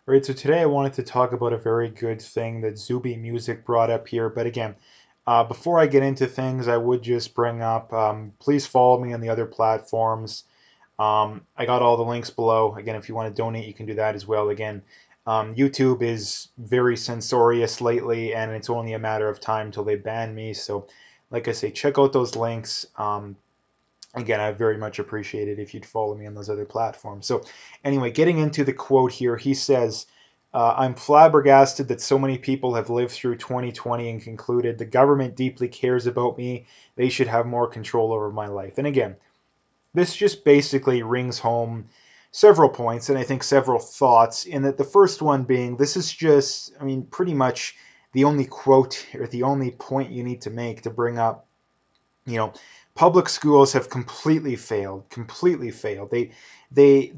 All right, so today I wanted to talk about a very good thing that Zuby Music brought up here. But again, before I get into things, I would just bring up please follow me on the other platforms. I got all the links below. Again, if you want to donate, you can do that as well. Again, YouTube is very censorious lately, and it's only a matter of time till they ban me. So, like I say, check out those links. Again, I very much appreciate it if you'd follow me on those other platforms. So, anyway, getting into the quote here, he says, I'm flabbergasted that so many people have lived through 2020 and concluded the government deeply cares about me. They should have more control over my life. And again, this just basically rings home several points and I think several thoughts. In that the first one being, this is just, I mean, pretty much the only quote or the only point you need to make to bring up you know, public schools have completely failed, completely failed. They,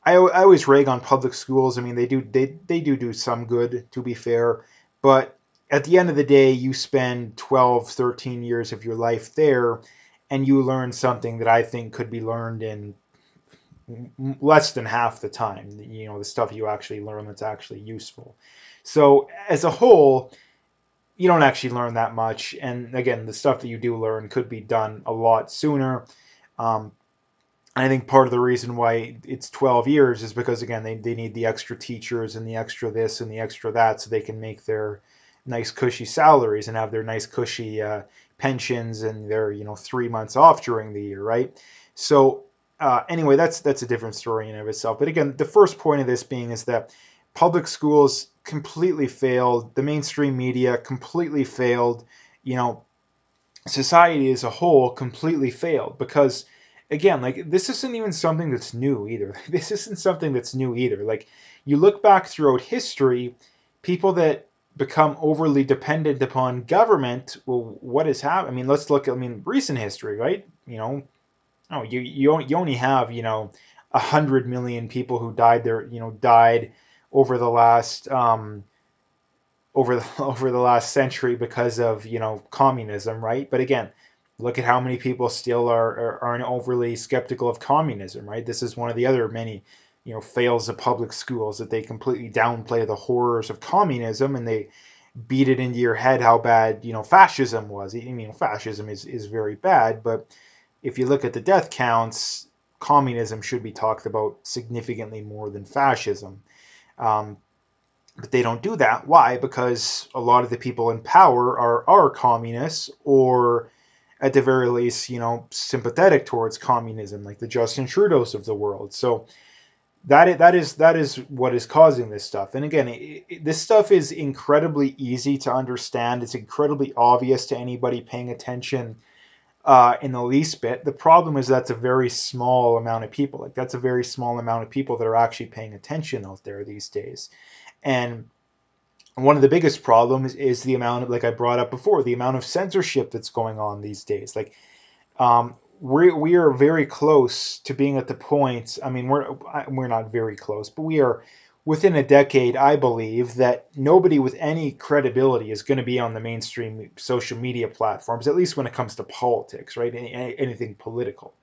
I always rag on public schools. I mean, they do some good, to be fair, but at the end of the day, you spend 12, 13 years of your life there, and you learn something that I think could be learned in less than half the time. The stuff you actually learn that's actually useful. So as a whole, you don't actually learn that much. And again, the stuff that you do learn could be done a lot sooner. Um, I think part of the reason why it's 12 years is because, again, they need the extra teachers and the extra this and the extra that so they can make their nice, cushy salaries and have their nice, cushy pensions and their, 3 months off during the year, right? So, anyway, that's a different story in and of itself. But again, the first point of this being is that public schools completely failed, the mainstream media completely failed, you know, society as a whole completely failed because again, like this isn't even something that's new either. This isn't something that's new either. Like you look back throughout history, people that become overly dependent upon government, well, what has happened? I mean, let's look at, I mean, recent history, right? You only have, 100 million people who died over the last over the last century because of communism, right? But again, look at how many people still aren't overly skeptical of communism, right? This is one of the other many fails of public schools, that they completely downplay the horrors of communism and they beat it into your head how bad fascism was. I mean, fascism is very bad, but if you look at the death counts, communism should be talked about significantly more than fascism. Um, but they don't do that. Why? Because a lot of the people in power are communists, or at the very least, sympathetic towards communism, like the Justin Trudeau's of the world. So that is what is causing this stuff. And again, this stuff is incredibly easy to understand. It's incredibly obvious to anybody paying attention in the least bit. The problem is that's a very small amount of people. Like that's a very small amount of people that are actually paying attention out there these days. And one of the biggest problems is the amount of, like I brought up before, the amount of censorship that's going on these days. Like we are very close to being at the point. I mean, we're not very close, but we are within a decade, I believe, that nobody with any credibility is going to be on the mainstream social media platforms, at least when it comes to politics, right? Anything political.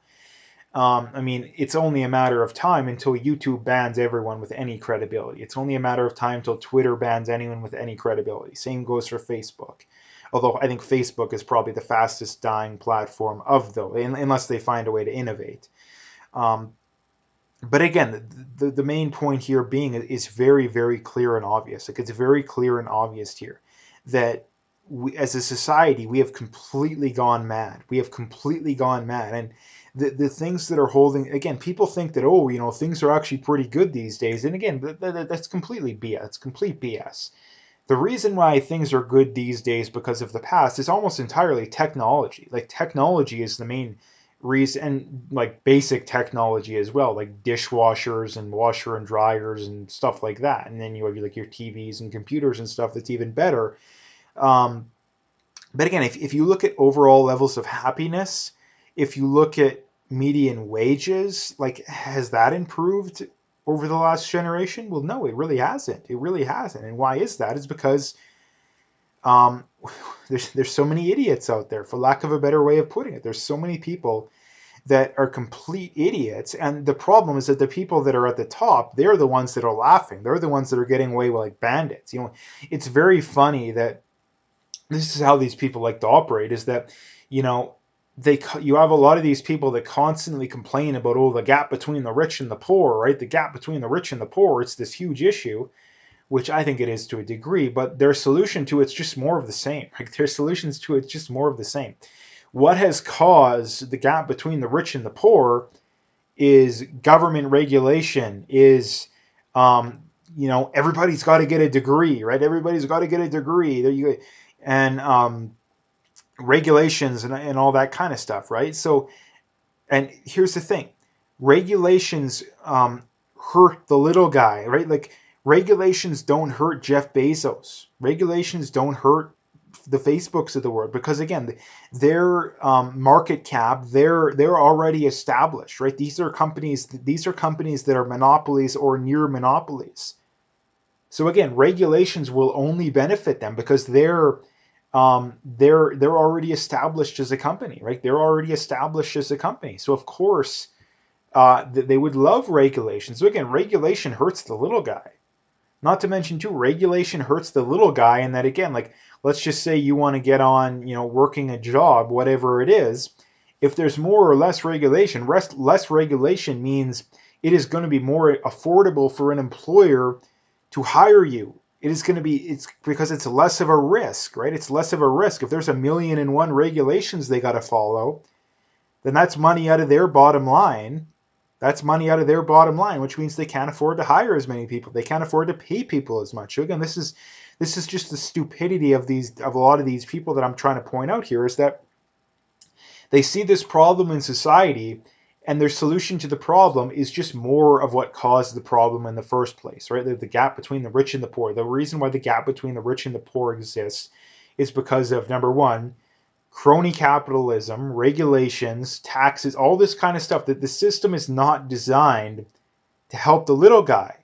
I mean, it's only a matter of time until YouTube bans everyone with any credibility. It's only a matter of time until Twitter bans anyone with any credibility. Same goes for Facebook. Although I think Facebook is probably the fastest dying platform of those, unless they find a way to innovate. Um, but again, the main point here being is very, very clear and obvious. Like it's very clear and obvious here that we, as a society, we have completely gone mad. We have completely gone mad. And the things that are holding, again, people think that, oh, things are actually pretty good these days. And again, that's completely BS. It's complete BS. The reason why things are good these days because of the past is almost entirely technology. Like technology is the main reason, and like basic technology as well, like dishwashers and washer and dryers and stuff like that. And then you have like your TVs and computers and stuff that's even better. Um, but again, if you look at overall levels of happiness, if you look at median wages, like has that improved over the last generation? Well, no, it really hasn't. It really hasn't. And why is that? Is because um, there's so many idiots out there, for lack of a better way of putting it. There's so many people that are complete idiots. And the problem is that the people that are at the top, they're the ones that are laughing. They're the ones that are getting away with like bandits. It's very funny that this is how these people like to operate, is that, you know, you have a lot of these people that constantly complain about, oh, the gap between the rich and the poor, right? The gap between the rich and the poor, it's this huge issue, which I think it is to a degree, but their solution to it's just more of the same. Like their solutions to it's just more of the same. What has caused the gap between the rich and the poor is government regulation, is everybody's got to get a degree, right? Everybody's got to get a degree. There you go. And regulations and all that kind of stuff, right? So, and here's the thing, regulations hurt the little guy, right? Like regulations don't hurt Jeff Bezos. Regulations don't hurt the Facebooks of the world, because again, their market cap, they're already established, right? These are companies that are monopolies or near monopolies. So again, regulations will only benefit them because they're already established as a company, right? They're already established as a company. So of course, they would love regulation. So again, regulation hurts the little guy. Not to mention too, regulation hurts the little guy, and that again, like let's just say you want to get on, working a job, whatever it is. If there's more or less regulation, less regulation means it is going to be more affordable for an employer to hire you. It's because it's less of a risk, right? It's less of a risk. If there's 1,000,001 regulations they got to follow, then that's money out of their bottom line. That's money out of their bottom line, which means they can't afford to hire as many people. They can't afford to pay people as much. So again, this is just the stupidity of a lot of these people that I'm trying to point out here, is that they see this problem in society, and their solution to the problem is just more of what caused the problem in the first place, right? The gap between the rich and the poor. The reason why the gap between the rich and the poor exists is because of, number one, crony capitalism, regulations, taxes, all this kind of stuff. That the system is not designed to help the little guy.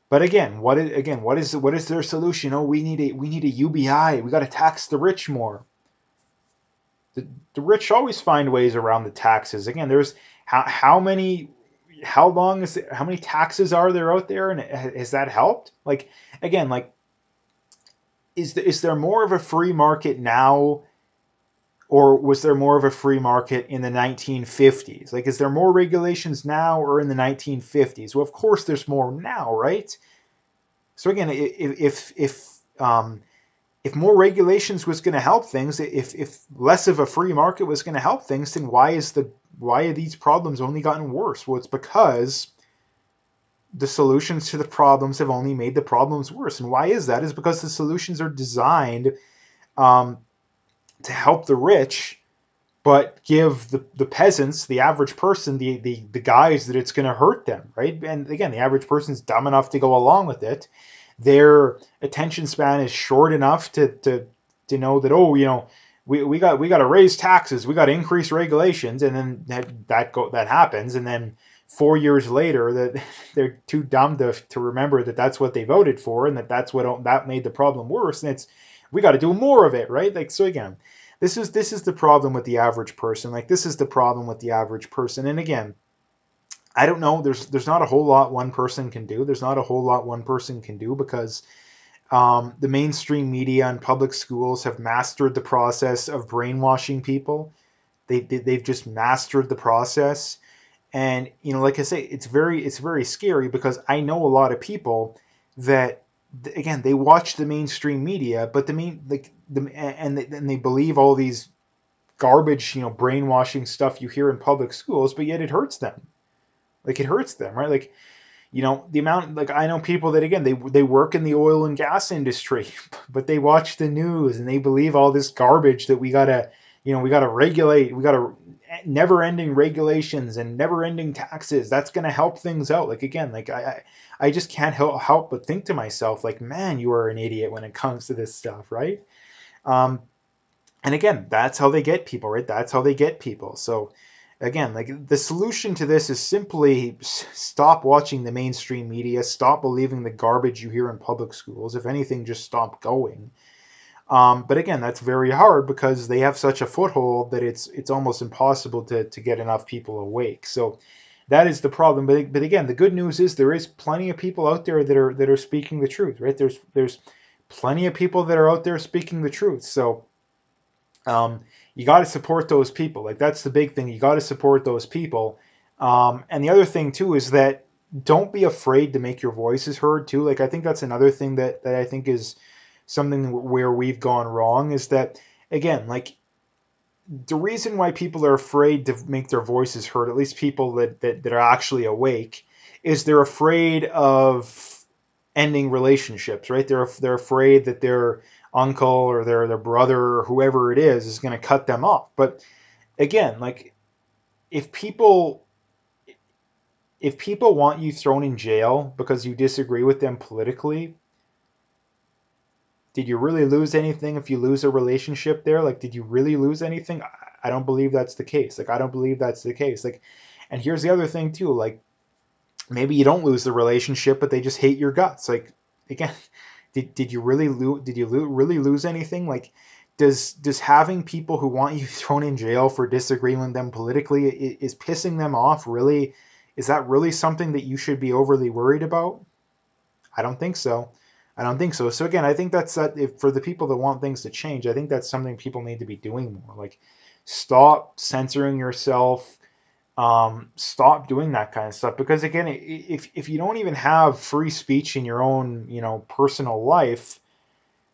But again, what is their solution? Oh, we need a UBI. We got to tax the rich more. The rich always find ways around the taxes. Again, there's how many taxes are there out there, and has that helped? Like again, like is there more of a free market now, or was there more of a free market in the 1950s? Like, is there more regulations now or in the 1950s? Well, of course there's more now, right? So again, if more regulations was going to help things, if less of a free market was going to help things, then why have these problems only gotten worse? Well, it's because the solutions to the problems have only made the problems worse. And why is that? Is because the solutions are designed to help the rich, but give the peasants, the average person, the guys that it's going to hurt them, right? And again, the average person's dumb enough to go along with it. Their attention span is short enough to know that, oh, we got to raise taxes, we got to increase regulations, and then that happens, and then 4 years later that they're too dumb to remember that that's what they voted for, and that made the problem worse, and we got to do more of it, right? Like, so again, this is the problem with the average person. Like, this is the problem with the average person. And again, I don't know. There's not a whole lot one person can do. There's not a whole lot one person can do because the mainstream media and public schools have mastered the process of brainwashing people. They've just mastered the process. And like I say, it's very scary because I know a lot of people that, again, they watch the mainstream media, but and they believe all these garbage, brainwashing stuff you hear in public schools, but yet it hurts them. Like, it hurts them, right? Like, the amount, like, I know people that, again, they work in the oil and gas industry, but they watch the news and they believe all this garbage that we gotta regulate, we gotta never-ending regulations and never-ending taxes. That's gonna help things out. Like, again, like I just can't help but think to myself, like, man, you are an idiot when it comes to this stuff, right? And again, that's how they get people, right? That's how they get people. So again, like, the solution to this is simply stop watching the mainstream media, stop believing the garbage you hear in public schools. If anything, just stop going. But again, that's very hard because they have such a foothold that it's almost impossible to get enough people awake. So that is the problem. But again, the good news is there is plenty of people out there that are speaking the truth, right? There's plenty of people that are out there speaking the truth. So you got to support those people. Like that's the big thing. You got to support those people. And the other thing too is that don't be afraid to make your voices heard too. Like I think that's another thing that I think is something where we've gone wrong is that again, like the reason why people are afraid to make their voices heard, at least people that are actually awake, is they're afraid of ending relationships, right? They're afraid that their uncle or their brother or whoever it is going to cut them off. But again, like if people if people want you thrown in jail because you disagree with them politically, did you really lose anything if you lose a relationship there? Like, did you really lose anything? I don't believe that's the case. Like, I don't believe that's the case. Like, and here's the other thing too. Like, maybe you don't lose the relationship, but they just hate your guts. Like, again, did you really lose? Did you really lose anything? Like, does having people who want you thrown in jail for disagreeing with them politically is pissing them off really? Is that really something that you should be overly worried about? I don't think so. I don't think so. So again, I think that's that. If for the people that want things to change, I think that's something people need to be doing more. Like, stop censoring yourself. Stop doing that kind of stuff because again, if you don't even have free speech in your own personal life,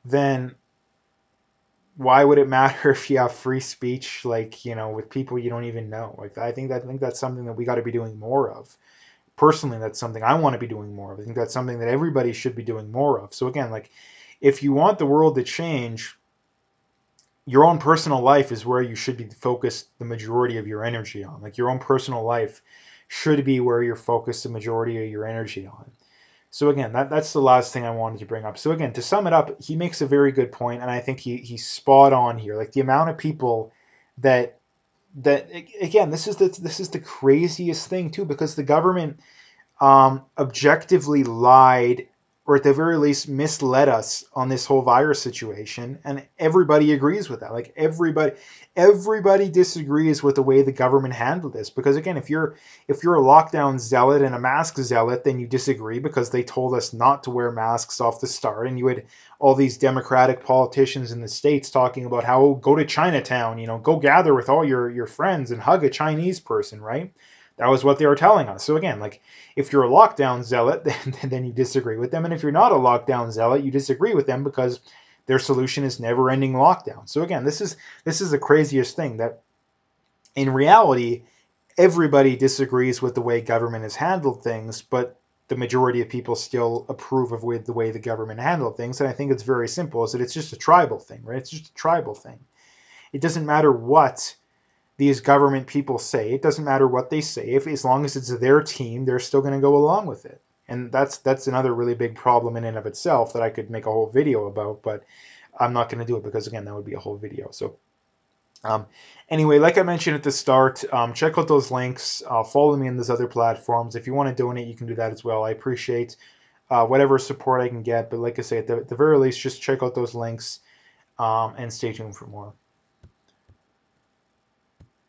then why would it matter if you have free speech like with people you don't even know? Like I think that's something that we got to be doing more of. Personally, that's something I want to be doing more of. I think that's something that everybody should be doing more of. So again, like if you want the world to change, your own personal life is where you should be focused the majority of your energy on. Like your own personal life should be where you're focused the majority of your energy on. So again, that's the last thing I wanted to bring up. So again, to sum it up, he makes a very good point, and I think he's spot on here. Like the amount of people that that again, this is the craziest thing too, because the government objectively lied or at the very least misled us on this whole virus situation, and everybody agrees with that. Like everybody disagrees with the way the government handled this, because again, if you're a lockdown zealot and a mask zealot, then you disagree because they told us not to wear masks off the start, and you had all these democratic politicians in the states talking about how, oh, go to Chinatown, go gather with all your friends and hug a Chinese person, right? That was what they were telling us. So again, like if you're a lockdown zealot, then you disagree with them. And if you're not a lockdown zealot, you disagree with them because their solution is never-ending lockdown. So again, this is the craziest thing, that in reality, everybody disagrees with the way government has handled things, but the majority of people still approve of the way the government handled things. And I think it's very simple, is that it's just a tribal thing, right? It's just a tribal thing. It doesn't matter what these government people say. It doesn't matter what they say. If as long as it's their team, they're still going to go along with it. And that's another really big problem in and of itself that I could make a whole video about, but I'm not going to do it because again, that would be a whole video. So um, anyway, like I mentioned at the start, check out those links. Follow me in those other platforms. If you want to donate, you can do that as well. I appreciate whatever support I can get. But like I say, at the very least, just check out those links and stay tuned for more.